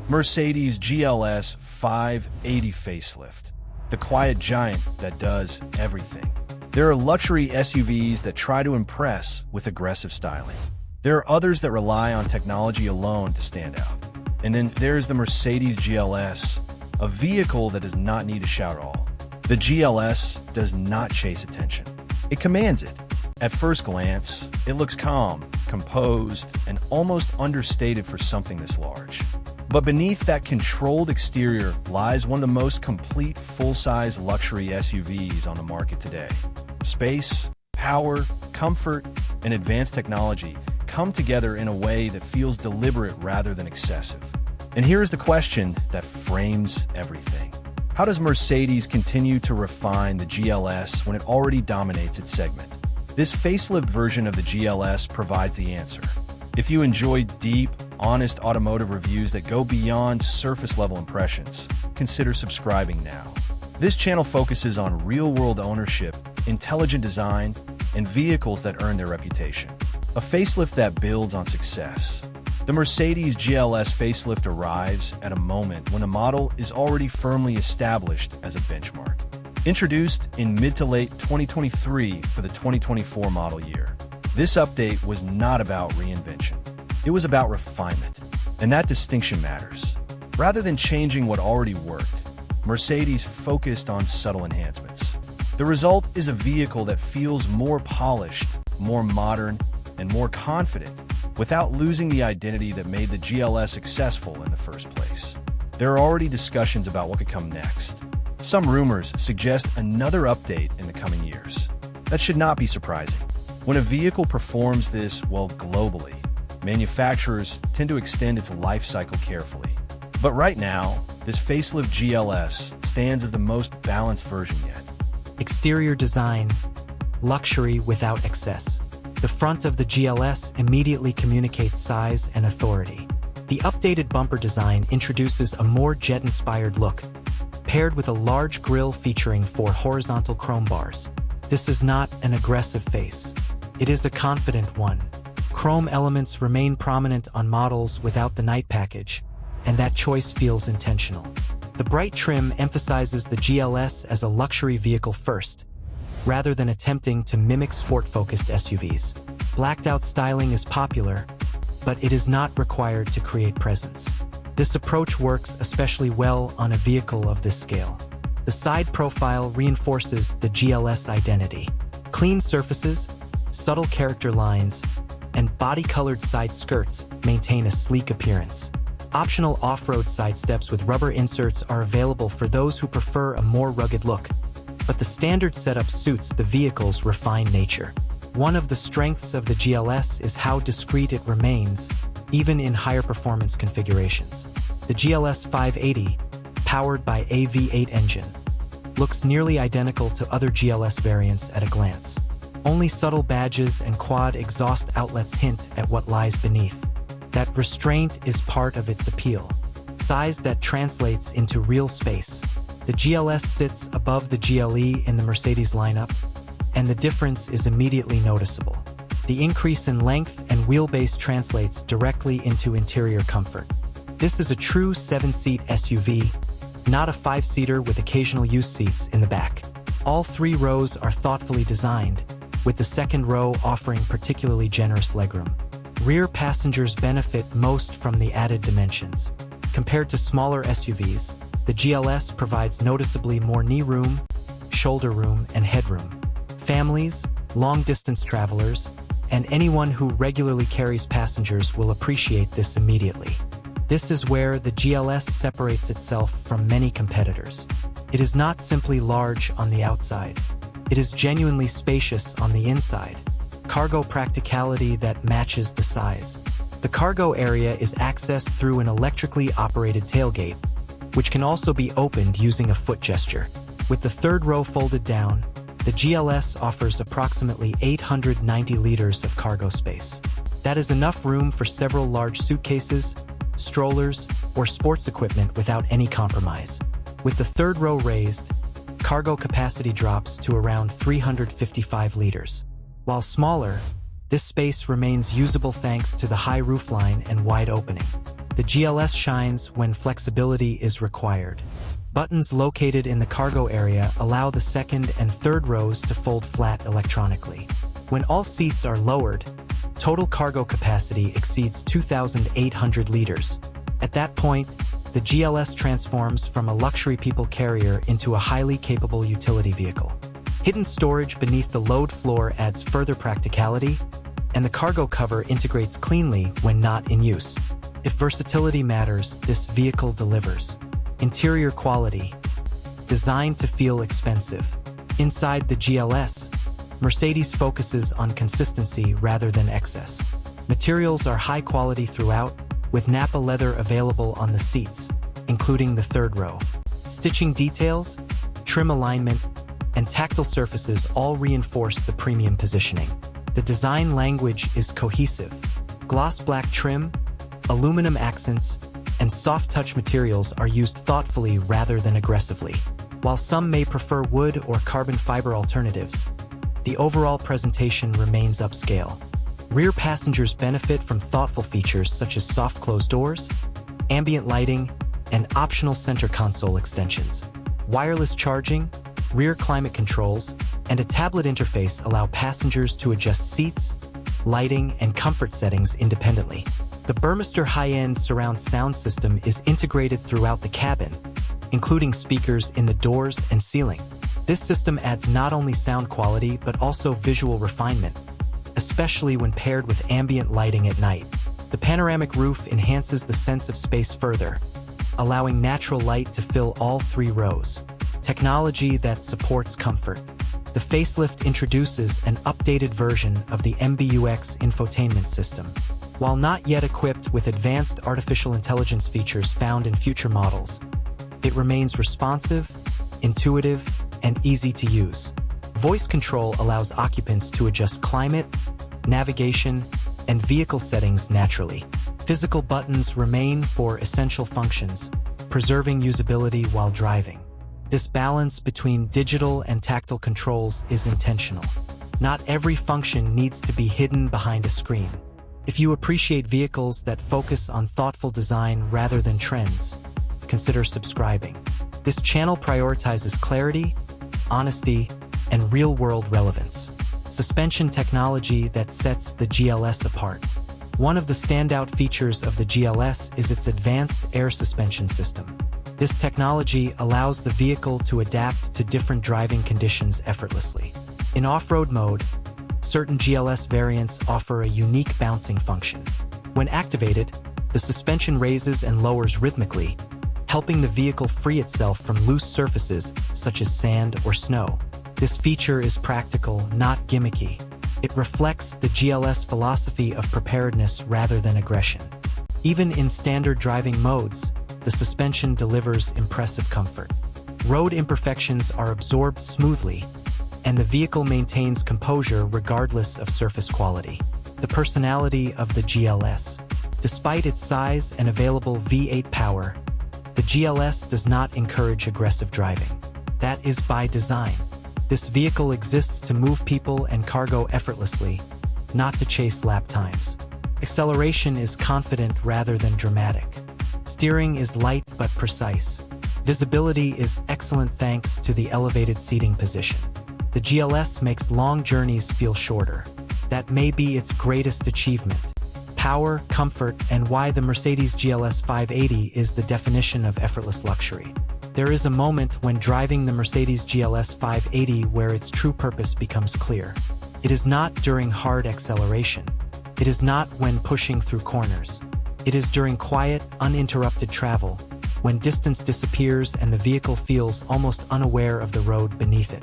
Mercedes GLS 580 facelift, the quiet giant that does everything. There are luxury SUVs that try to impress with aggressive styling. There are others that rely on technology alone to stand out. And then there's the Mercedes GLS, a vehicle that does not need to shout at all. The GLS does not chase attention. It commands it. At first glance, it looks calm, composed, and almost understated for something this large. But beneath that controlled exterior lies one of the most complete full-size luxury SUVs on the market today. Space, power, comfort, and advanced technology come together in a way that feels deliberate rather than excessive. And here is the question that frames everything. How does Mercedes continue to refine the GLS when it already dominates its segment? This facelift version of the GLS provides the answer. If you enjoy deep, honest automotive reviews that go beyond surface-level impressions, consider subscribing now. This channel focuses on real-world ownership, intelligent design, and vehicles that earn their reputation. A facelift that builds on success. The Mercedes GLS facelift arrives at a moment when the model is already firmly established as a benchmark. Introduced in mid to late 2023 for the 2024 model year, this update was not about reinvention. It was about refinement, and that distinction matters. Rather than changing what already worked, Mercedes focused on subtle enhancements. The result is a vehicle that feels more polished, more modern, and more confident, without losing the identity that made the GLS successful in the first place. There are already discussions about what could come next. Some rumors suggest another update in the coming years. That should not be surprising. When a vehicle performs this well globally, manufacturers tend to extend its life cycle carefully. But right now, this facelift GLS stands as the most balanced version yet. Exterior design, luxury without excess. The front of the GLS immediately communicates size and authority. The updated bumper design introduces a more jet-inspired look, paired with a large grille featuring 4 horizontal chrome bars. This is not an aggressive face. It is a confident one. Chrome elements remain prominent on models without the night package, and that choice feels intentional. The bright trim emphasizes the GLS as a luxury vehicle first, rather than attempting to mimic sport-focused SUVs. Blacked-out styling is popular, but it is not required to create presence. This approach works especially well on a vehicle of this scale. The side profile reinforces the GLS identity. Clean surfaces, subtle character lines, and body-colored side skirts maintain a sleek appearance. Optional off-road side steps with rubber inserts are available for those who prefer a more rugged look, but the standard setup suits the vehicle's refined nature. One of the strengths of the GLS is how discreet it remains, even in higher performance configurations. The GLS 580, powered by a V8 engine, looks nearly identical to other GLS variants at a glance. Only subtle badges and quad exhaust outlets hint at what lies beneath. That restraint is part of its appeal. Size that translates into real space. The GLS sits above the GLE in the Mercedes lineup, and the difference is immediately noticeable. The increase in length and wheelbase translates directly into interior comfort. This is a true 7-seat SUV, not a 5-seater with occasional use seats in the back. All 3 rows are thoughtfully designed, with the second row offering particularly generous legroom. Rear passengers benefit most from the added dimensions. Compared to smaller SUVs, the GLS provides noticeably more knee room, shoulder room, and headroom. Families, long-distance travelers, and anyone who regularly carries passengers will appreciate this immediately. This is where the GLS separates itself from many competitors. It is not simply large on the outside. It is genuinely spacious on the inside. Cargo practicality that matches the size. The cargo area is accessed through an electrically operated tailgate, which can also be opened using a foot gesture. With the third row folded down, the GLS offers approximately 890 liters of cargo space. That is enough room for several large suitcases, strollers, or sports equipment without any compromise. With the third row raised, cargo capacity drops to around 355 liters. While smaller, this space remains usable thanks to the high roofline and wide opening. The GLS shines when flexibility is required. Buttons located in the cargo area allow the second and third rows to fold flat electronically. When all seats are lowered, total cargo capacity exceeds 2,800 liters. At that point, the GLS transforms from a luxury people carrier into a highly capable utility vehicle. Hidden storage beneath the load floor adds further practicality, and the cargo cover integrates cleanly when not in use. If versatility matters, this vehicle delivers. Interior quality, designed to feel expensive. Inside the GLS, Mercedes focuses on consistency rather than excess. Materials are high quality throughout, with Nappa leather available on the seats, including the third row. Stitching details, trim alignment, and tactile surfaces all reinforce the premium positioning. The design language is cohesive. Gloss black trim, aluminum accents, and soft-touch materials are used thoughtfully rather than aggressively. While some may prefer wood or carbon fiber alternatives, the overall presentation remains upscale. Rear passengers benefit from thoughtful features such as soft closed doors, ambient lighting, and optional center console extensions. Wireless charging, rear climate controls, and a tablet interface allow passengers to adjust seats, lighting, and comfort settings independently. The Burmester high-end surround sound system is integrated throughout the cabin, including speakers in the doors and ceiling. This system adds not only sound quality but also visual refinement, especially when paired with ambient lighting at night. The panoramic roof enhances the sense of space further, allowing natural light to fill all three rows. Technology that supports comfort. The facelift introduces an updated version of the MBUX infotainment system. While not yet equipped with advanced artificial intelligence features found in future models, it remains responsive, intuitive, and easy to use. Voice control allows occupants to adjust climate, navigation, and vehicle settings naturally. Physical buttons remain for essential functions, preserving usability while driving. This balance between digital and tactile controls is intentional. Not every function needs to be hidden behind a screen. If you appreciate vehicles that focus on thoughtful design rather than trends, consider subscribing. This channel prioritizes clarity, honesty, and real-world relevance. Suspension technology that sets the GLS apart. One of the standout features of the GLS is its advanced air suspension system. This technology allows the vehicle to adapt to different driving conditions effortlessly. In off-road mode, certain GLS variants offer a unique bouncing function. When activated, the suspension raises and lowers rhythmically, helping the vehicle free itself from loose surfaces such as sand or snow. This feature is practical, not gimmicky. It reflects the GLS philosophy of preparedness rather than aggression. Even in standard driving modes, the suspension delivers impressive comfort. Road imperfections are absorbed smoothly, and the vehicle maintains composure regardless of surface quality. The personality of the GLS. Despite its size and available V8 power, the GLS does not encourage aggressive driving. That is by design. This vehicle exists to move people and cargo effortlessly, not to chase lap times. Acceleration is confident rather than dramatic. Steering is light but precise. Visibility is excellent thanks to the elevated seating position. The GLS makes long journeys feel shorter. That may be its greatest achievement. Power, comfort, and why the Mercedes GLS 580 is the definition of effortless luxury. There is a moment when driving the Mercedes GLS 580 where its true purpose becomes clear. It is not during hard acceleration. It is not when pushing through corners. It is during quiet, uninterrupted travel, when distance disappears and the vehicle feels almost unaware of the road beneath it.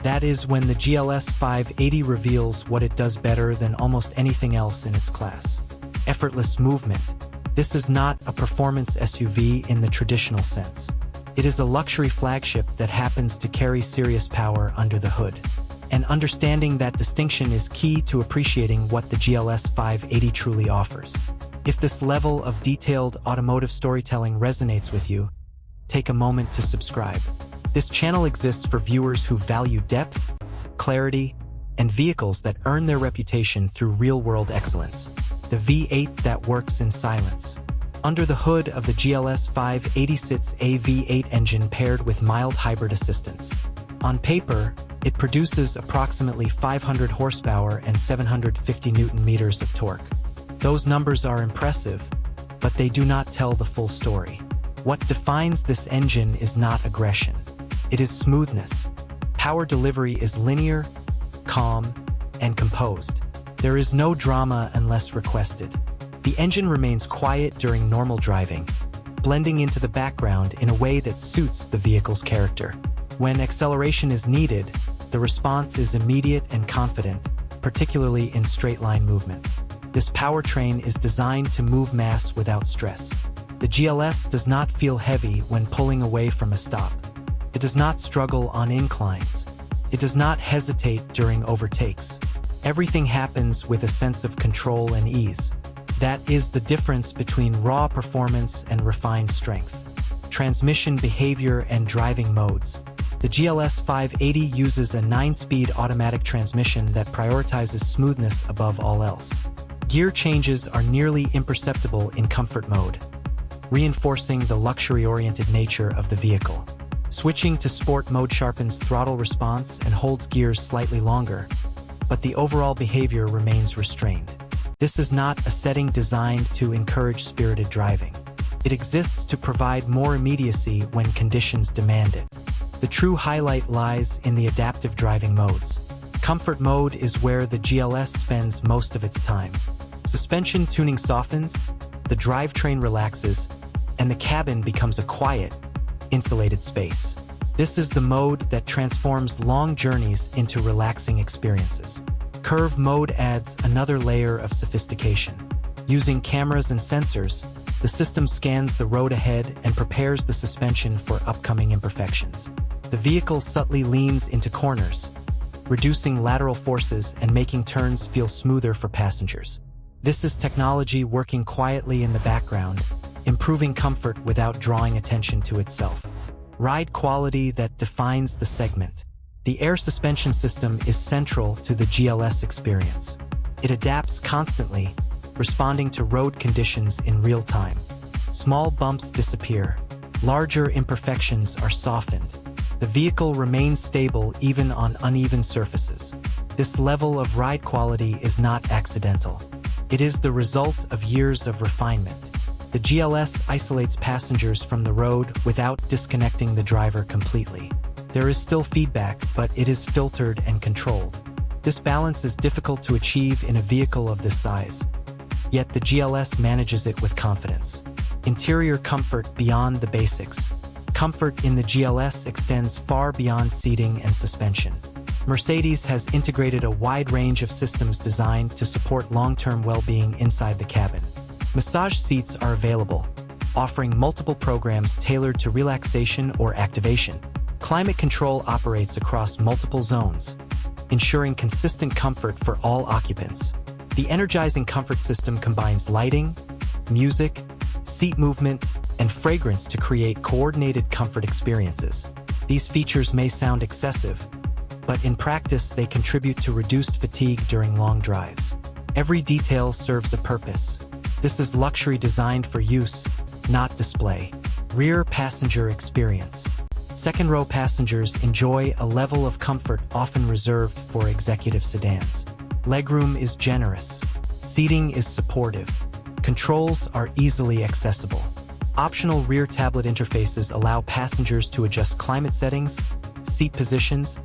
That is when the GLS 580 reveals what it does better than almost anything else in its class. Effortless movement. This is not a performance SUV in the traditional sense. It is a luxury flagship that happens to carry serious power under the hood. And understanding that distinction is key to appreciating what the GLS 580 truly offers. If this level of detailed automotive storytelling resonates with you, take a moment to subscribe. This channel exists for viewers who value depth, clarity, and vehicles that earn their reputation through real-world excellence. The V8 that works in silence. Under the hood of the GLS 580 sits a V8 engine paired with mild hybrid assistance. On paper, it produces approximately 500 horsepower and 750 Newton-meters of torque. Those numbers are impressive, but they do not tell the full story. What defines this engine is not aggression. It is smoothness. Power delivery is linear, calm, and composed. There is no drama unless requested. The engine remains quiet during normal driving, blending into the background in a way that suits the vehicle's character. When acceleration is needed, the response is immediate and confident, particularly in straight-line movement. This powertrain is designed to move mass without stress. The GLS does not feel heavy when pulling away from a stop. It does not struggle on inclines. It does not hesitate during overtakes. Everything happens with a sense of control and ease. That is the difference between raw performance and refined strength. Transmission behavior and driving modes. The GLS 580 uses a 9-speed automatic transmission that prioritizes smoothness above all else. Gear changes are nearly imperceptible in comfort mode, reinforcing the luxury-oriented nature of the vehicle. Switching to sport mode sharpens throttle response and holds gears slightly longer, but the overall behavior remains restrained. This is not a setting designed to encourage spirited driving. It exists to provide more immediacy when conditions demand it. The true highlight lies in the adaptive driving modes. Comfort mode is where the GLS spends most of its time. Suspension tuning softens, the drivetrain relaxes, and the cabin becomes a quiet, insulated space. This is the mode that transforms long journeys into relaxing experiences. Curve mode adds another layer of sophistication. Using cameras and sensors, the system scans the road ahead and prepares the suspension for upcoming imperfections. The vehicle subtly leans into corners, reducing lateral forces and making turns feel smoother for passengers. This is technology working quietly in the background, improving comfort without drawing attention to itself. Ride quality that defines the segment. The air suspension system is central to the GLS experience. It adapts constantly, responding to road conditions in real time. Small bumps disappear. Larger imperfections are softened. The vehicle remains stable even on uneven surfaces. This level of ride quality is not accidental. It is the result of years of refinement. The GLS isolates passengers from the road without disconnecting the driver completely. There is still feedback, but it is filtered and controlled. This balance is difficult to achieve in a vehicle of this size, yet the GLS manages it with confidence. Interior comfort beyond the basics. Comfort in the GLS extends far beyond seating and suspension. Mercedes has integrated a wide range of systems designed to support long-term well-being inside the cabin. Massage seats are available, offering multiple programs tailored to relaxation or activation. Climate control operates across multiple zones, ensuring consistent comfort for all occupants. The energizing comfort system combines lighting, music, seat movement, and fragrance to create coordinated comfort experiences. These features may sound excessive, but in practice they contribute to reduced fatigue during long drives. Every detail serves a purpose. This is luxury designed for use, not display. Rear passenger experience. Second-row passengers enjoy a level of comfort often reserved for executive sedans. Legroom is generous. Seating is supportive. Controls are easily accessible. Optional rear tablet interfaces allow passengers to adjust climate settings, seat positions,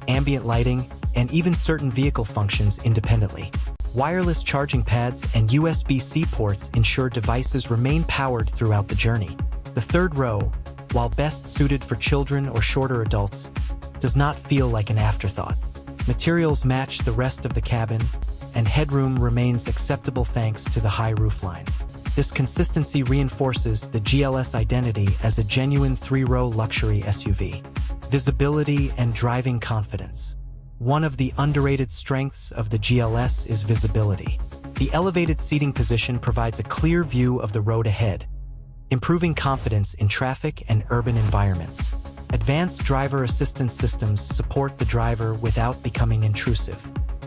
ambient lighting, and even certain vehicle functions independently. Wireless charging pads and USB-C ports ensure devices remain powered throughout the journey. The third row, while best suited for children or shorter adults, does not feel like an afterthought. Materials match the rest of the cabin, and headroom remains acceptable thanks to the high roofline. This consistency reinforces the GLS identity as a genuine three-row luxury SUV. Visibility and driving confidence. One of the underrated strengths of the GLS is visibility. The elevated seating position provides a clear view of the road ahead, improving confidence in traffic and urban environments. Advanced driver assistance systems support the driver without becoming intrusive.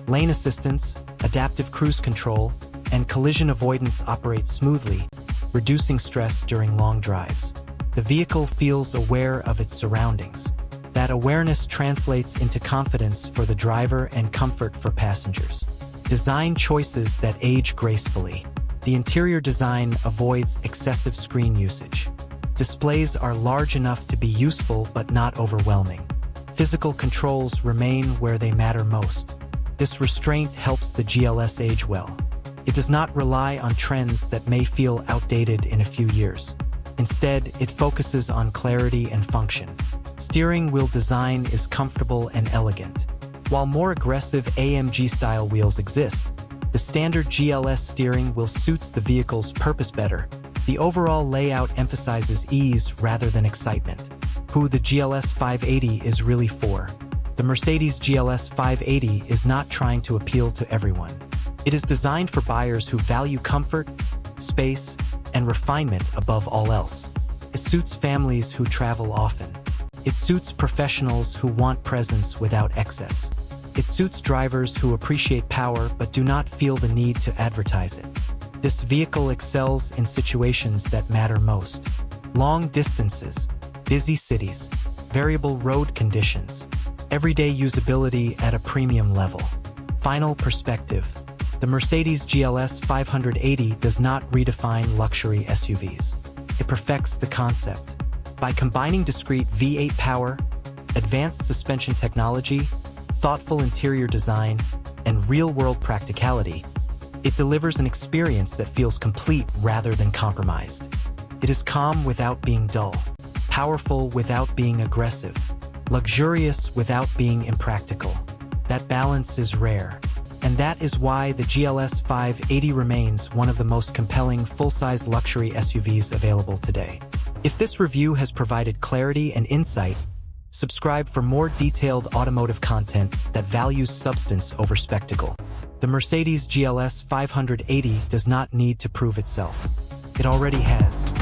Lane assistance, adaptive cruise control, and collision avoidance operate smoothly, reducing stress during long drives. The vehicle feels aware of its surroundings. That awareness translates into confidence for the driver and comfort for passengers. Design choices that age gracefully. The interior design avoids excessive screen usage. Displays are large enough to be useful but not overwhelming. Physical controls remain where they matter most. This restraint helps the GLS age well. It does not rely on trends that may feel outdated in a few years. Instead, it focuses on clarity and function. Steering wheel design is comfortable and elegant. While more aggressive AMG-style wheels exist, the standard GLS steering wheel suits the vehicle's purpose better. The overall layout emphasizes ease rather than excitement. Who the GLS 580 is really for. The Mercedes GLS 580 is not trying to appeal to everyone. It is designed for buyers who value comfort, space, and refinement above all else. It suits families who travel often. It suits professionals who want presence without excess. It suits drivers who appreciate power but do not feel the need to advertise it. This vehicle excels in situations that matter most. Long distances, busy cities, variable road conditions, everyday usability at a premium level. Final perspective. The Mercedes GLS 580 does not redefine luxury SUVs. It perfects the concept. By combining discrete V8 power, advanced suspension technology, thoughtful interior design, and real-world practicality, it delivers an experience that feels complete rather than compromised. It is calm without being dull, powerful without being aggressive, luxurious without being impractical. That balance is rare. And that is why the GLS 580 remains one of the most compelling full-size luxury SUVs available today. If this review has provided clarity and insight, subscribe for more detailed automotive content that values substance over spectacle. The Mercedes GLS 580 does not need to prove itself. It already has.